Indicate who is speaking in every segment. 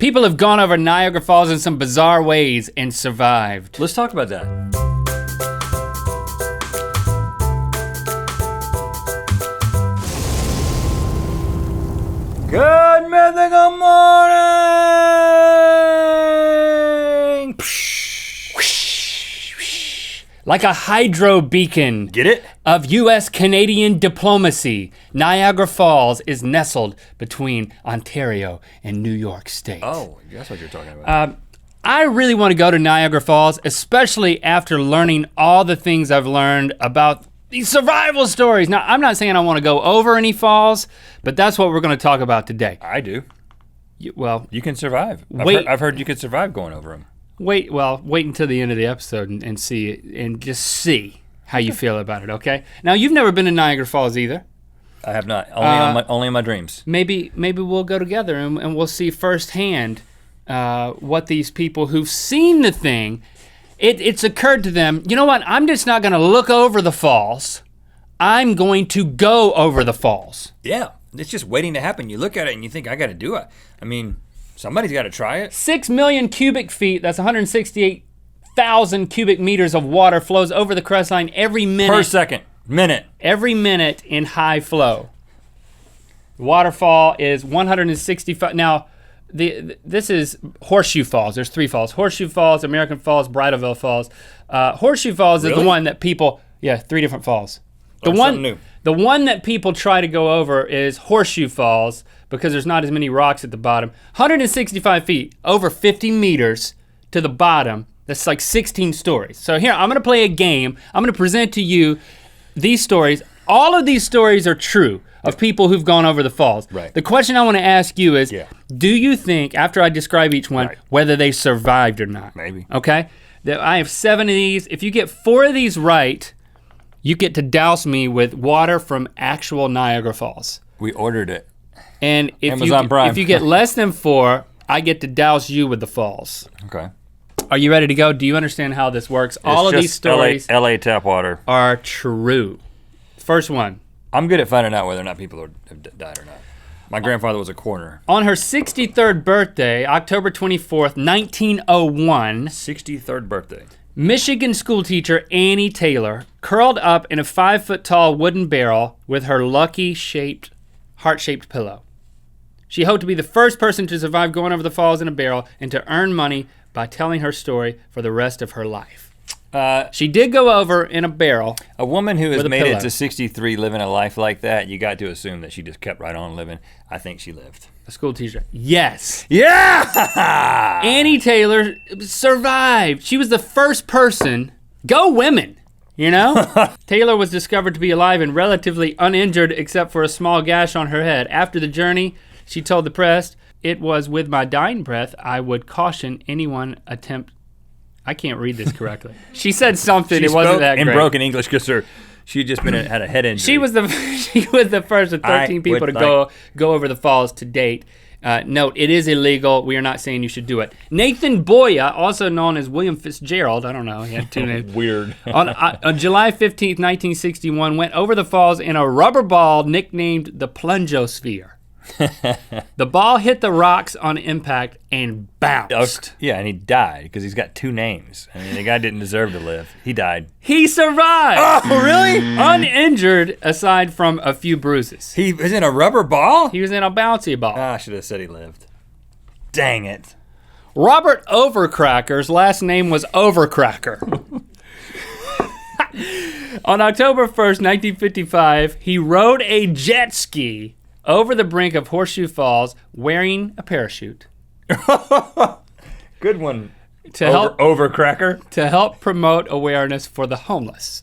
Speaker 1: People have gone over Niagara Falls in some bizarre ways and survived.
Speaker 2: Let's talk about that. Good mythical morning!
Speaker 1: Like a hydro beacon.
Speaker 2: Get it?
Speaker 1: Of U.S.-Canadian diplomacy, Niagara Falls is nestled between Ontario and New York State.
Speaker 2: Oh, that's what you're talking about.
Speaker 1: I really want to go to Niagara Falls, especially after learning all the things I've learned about these survival stories. Now, I'm not saying I want to go over any falls, but that's what we're going to talk about today.
Speaker 2: I do.
Speaker 1: You
Speaker 2: can survive. I've heard you could survive going over them.
Speaker 1: Wait until the end of the episode and see it, and just see how you feel about it, okay? Now, you've never been to Niagara Falls either.
Speaker 2: I have not, only in my dreams.
Speaker 1: Maybe we'll go together and we'll see firsthand what these people who've seen the thing, it's occurred to them, you know what, I'm just not gonna look over the falls, I'm going to go over the falls.
Speaker 2: Yeah, it's just waiting to happen. You look at it and you think, I gotta do it. I mean, somebody's gotta try it.
Speaker 1: 6 million cubic feet, that's 168,000 cubic meters of water flows over the crest line every minute.
Speaker 2: Per second, minute.
Speaker 1: Every minute in high flow. The waterfall is 165, now, this is Horseshoe Falls. There's 3 falls. Horseshoe Falls, American Falls, Bridalveil Falls. Horseshoe Falls is the one that people, 3 different falls. The one that people try to go over is Horseshoe Falls because there's not as many rocks at the bottom. 165 feet, over 50 meters to the bottom. That's like 16 stories. So here, I'm gonna play a game. I'm gonna present to you these stories. All of these stories are true of people who've gone over the falls.
Speaker 2: Right.
Speaker 1: The question I want to ask you is, do you think, after I describe each one, whether they survived or not?
Speaker 2: Maybe.
Speaker 1: Okay? I have 7 of these. If you get 4 of these right, you get to douse me with water from actual Niagara Falls.
Speaker 2: We ordered it.
Speaker 1: And if
Speaker 2: Prime.
Speaker 1: if you get less than 4, I get to douse you with the falls.
Speaker 2: Okay.
Speaker 1: Are you ready to go? Do you understand how this works? All of these stories
Speaker 2: LA tap water
Speaker 1: are true. First one.
Speaker 2: I'm good at finding out whether or not people have died or not. My grandfather was a coroner.
Speaker 1: On her 63rd birthday, October 24th, 1901.
Speaker 2: 63rd birthday.
Speaker 1: Michigan schoolteacher Annie Taylor curled up in a 5-foot-tall wooden barrel with her lucky heart-shaped pillow. She hoped to be the first person to survive going over the falls in a barrel and to earn money by telling her story for the rest of her life. She did go over in a barrel.
Speaker 2: A woman who has made it to 63 living a life like that, you got to assume that she just kept right on living. I think she lived.
Speaker 1: A school teacher. Yes.
Speaker 2: Yeah!
Speaker 1: Annie Taylor survived. She was the first person. Go women, you know? Taylor was discovered to be alive and relatively uninjured except for a small gash on her head. After the journey, she told the press, "It was with my dying breath I would caution anyone attempt." I can't read this correctly. She said something. It wasn't that great.
Speaker 2: In broken English because she had just had a head injury.
Speaker 1: She was the first of 13 people to go over the falls to date. Note, it is illegal. We are not saying you should do it. Nathan Boya, also known as William Fitzgerald, I don't know, he had 2 names.
Speaker 2: Weird.
Speaker 1: on July 15th, 1961, went over the falls in a rubber ball nicknamed the Plungosphere. The ball hit the rocks on impact and bounced.
Speaker 2: Yeah, and he died because he's got 2 names. I mean, the guy didn't deserve to live. He died.
Speaker 1: He survived.
Speaker 2: Oh, really?
Speaker 1: Uninjured aside from a few bruises.
Speaker 2: He was in a rubber ball?
Speaker 1: He was in a bouncy ball.
Speaker 2: I should have said he lived. Dang it.
Speaker 1: Robert Overcracker's last name was Overcracker. On October 1st, 1955, he rode a jet ski over the brink of Horseshoe Falls wearing a parachute.
Speaker 2: Good one,
Speaker 1: Overcracker. To help promote awareness for the homeless.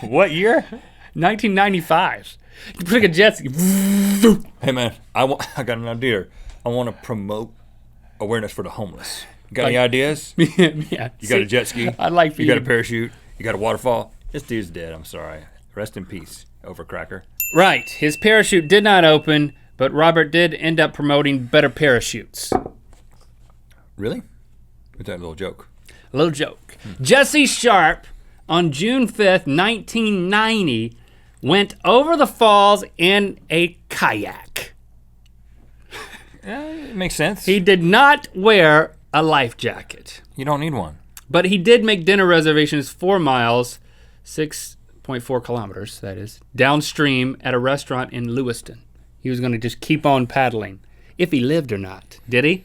Speaker 2: What year?
Speaker 1: 1995. You took a jet ski.
Speaker 2: Hey man, I got an idea. I want to promote awareness for the homeless. You got any ideas?
Speaker 1: Yeah.
Speaker 2: You got a jet ski?
Speaker 1: I'd like for you.
Speaker 2: You got a parachute? You got a waterfall? This dude's dead, I'm sorry. Rest in peace, Overcracker.
Speaker 1: Right, his parachute did not open, but Robert did end up promoting better parachutes.
Speaker 2: Really? With that little joke?
Speaker 1: A little joke. Jessie Sharp, on June 5th, 1990, went over the falls in a kayak.
Speaker 2: It makes sense.
Speaker 1: He did not wear a life jacket.
Speaker 2: You don't need one.
Speaker 1: But he did make dinner reservations 4 miles, 6.4 kilometers, that is, downstream at a restaurant in Lewiston. He was going to just keep on paddling, if he lived or not. Did he?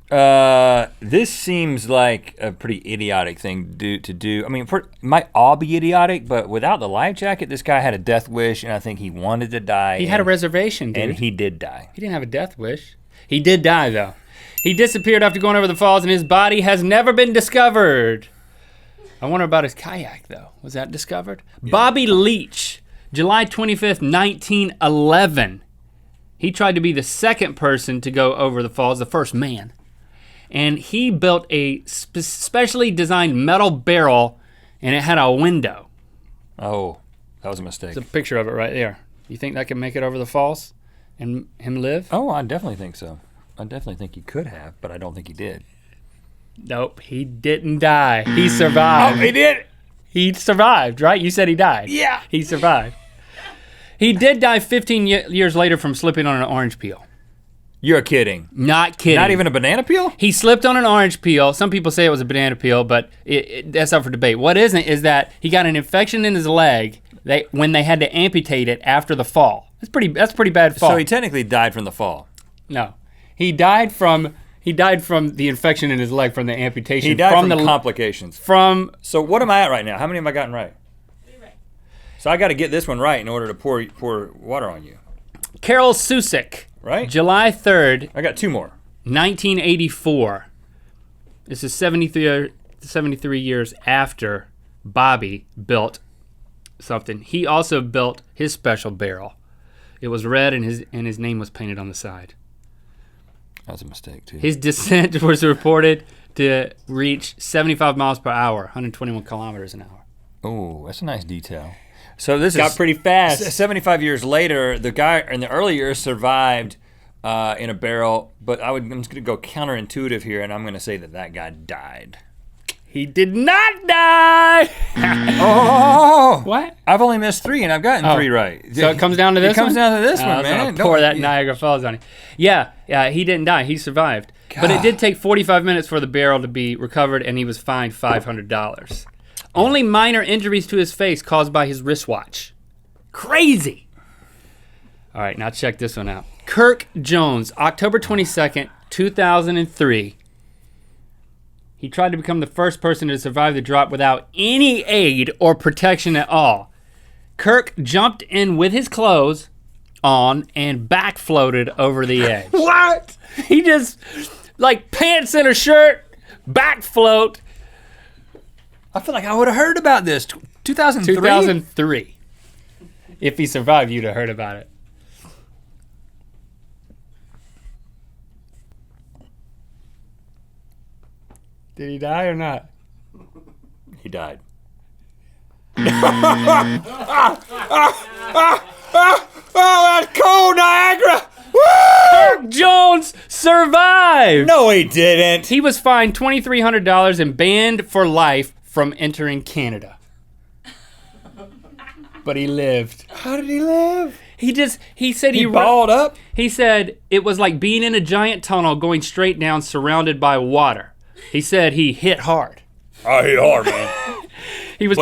Speaker 2: This seems like a pretty idiotic thing to do. I mean, it might all be idiotic, but without the life jacket, this guy had a death wish, and I think he wanted to die.
Speaker 1: He had a reservation, dude.
Speaker 2: And he did die.
Speaker 1: He didn't have a death wish. He did die, though. He disappeared after going over the falls, and his body has never been discovered. I wonder about his kayak, though. Was that discovered? Yeah. Bobby Leach, July 25th, 1911. He tried to be the second person to go over the falls, the first man. And he built a specially designed metal barrel, and it had a window.
Speaker 2: Oh, that was a mistake.
Speaker 1: There's a picture of it right there. You think that can make it over the falls and him live?
Speaker 2: Oh, I definitely think so. I definitely think he could have, but I don't think he did.
Speaker 1: Nope, he didn't die. He survived.
Speaker 2: Oh, he did?
Speaker 1: He survived, right? You said he died.
Speaker 2: Yeah.
Speaker 1: He survived. He did die 15 years later from slipping on an orange peel.
Speaker 2: You're kidding.
Speaker 1: Not kidding.
Speaker 2: Not even a banana peel?
Speaker 1: He slipped on an orange peel. Some people say it was a banana peel, but that's up for debate. What isn't is that he got an infection in his leg when they had to amputate it after the fall. That's pretty bad fall.
Speaker 2: So he technically died from the fall.
Speaker 1: No. He died from the infection in his leg from the amputation.
Speaker 2: He died from the complications. So what am I at right now? How many have I gotten right?
Speaker 3: 3 right.
Speaker 2: So I got to get this one right in order to pour water on you.
Speaker 1: Carol Susick.
Speaker 2: Right?
Speaker 1: July 3rd.
Speaker 2: I got 2 more.
Speaker 1: 1984. This is 73 years after Bobby built something. He also built his special barrel. It was red and his name was painted on the side.
Speaker 2: That was a mistake too.
Speaker 1: His descent was reported to reach 75 miles per hour, 121 kilometers an hour.
Speaker 2: Oh, that's a nice detail. So this
Speaker 1: got pretty fast.
Speaker 2: 75 years later, the guy in the early years survived in a barrel, but I'm just going to go counterintuitive here, and I'm going to say that guy died.
Speaker 1: He did not die.
Speaker 2: Oh,
Speaker 1: what?
Speaker 2: I've only missed 3, and I've gotten 3 right.
Speaker 1: So it comes down to this.
Speaker 2: It comes down to this one, man.
Speaker 1: I was gonna pour that Niagara Falls on you. Yeah, he didn't die. He survived. God. But it did take 45 minutes for the barrel to be recovered, and he was fined $500. Only minor injuries to his face caused by his wristwatch. Crazy. All right, now check this one out. Kirk Jones, October 22nd, 2003. He tried to become the first person to survive the drop without any aid or protection at all. Kirk jumped in with his clothes on and back floated over the edge.
Speaker 2: What?
Speaker 1: He just, like pants and a shirt, back float.
Speaker 2: I feel like I would have heard about this. 2003?
Speaker 1: 2003. If he survived, you'd have heard about it. Did he die or not?
Speaker 2: He died. Oh, that's cold, Niagara! Woo!
Speaker 1: Kirk Jones survived!
Speaker 2: No, he didn't.
Speaker 1: He was fined $2,300 and banned for life from entering Canada. But he lived.
Speaker 2: How did he live?
Speaker 1: He said
Speaker 2: he balled up?
Speaker 1: He said it was like being in a giant tunnel going straight down surrounded by water. He said he hit hard.
Speaker 2: I hit hard, man.
Speaker 1: He was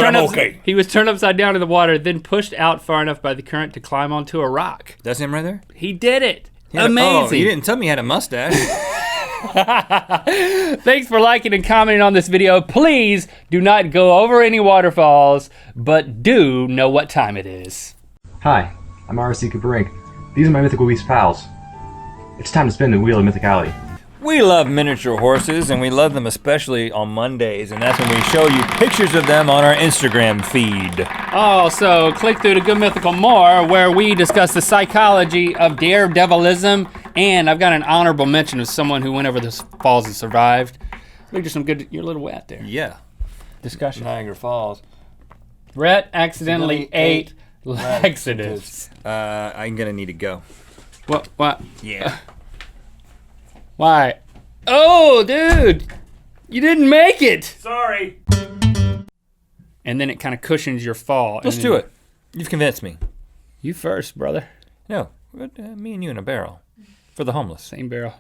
Speaker 1: turned upside down in the water, then pushed out far enough by the current to climb onto a rock.
Speaker 2: That's him right there?
Speaker 1: He did it.
Speaker 2: Amazing. You didn't tell me he had a mustache.
Speaker 1: Thanks for liking and commenting on this video. Please do not go over any waterfalls, but do know what time it is.
Speaker 4: Hi, I'm RC Cooper. These are my Mythical Beast pals. It's time to spin the wheel of Mythicality.
Speaker 2: We love miniature horses, and we love them especially on Mondays, and that's when we show you pictures of them on our Instagram feed.
Speaker 1: Also, click through to Good Mythical More, where we discuss the psychology of daredevilism, and I've got an honorable mention of someone who went over the falls and survived. Look, there's some good, you're a little wet there.
Speaker 2: Yeah.
Speaker 1: Discussion.
Speaker 2: Niagara Falls.
Speaker 1: Rhett accidentally ate laxatives.
Speaker 2: I'm gonna need to go.
Speaker 1: What?
Speaker 2: Yeah.
Speaker 1: Why? Oh, dude! You didn't make it!
Speaker 2: Sorry.
Speaker 1: And then it kind of cushions your fall.
Speaker 2: Let's do it. You've convinced me.
Speaker 1: You first, brother.
Speaker 2: No, me and you in a barrel. For the homeless.
Speaker 1: Same barrel.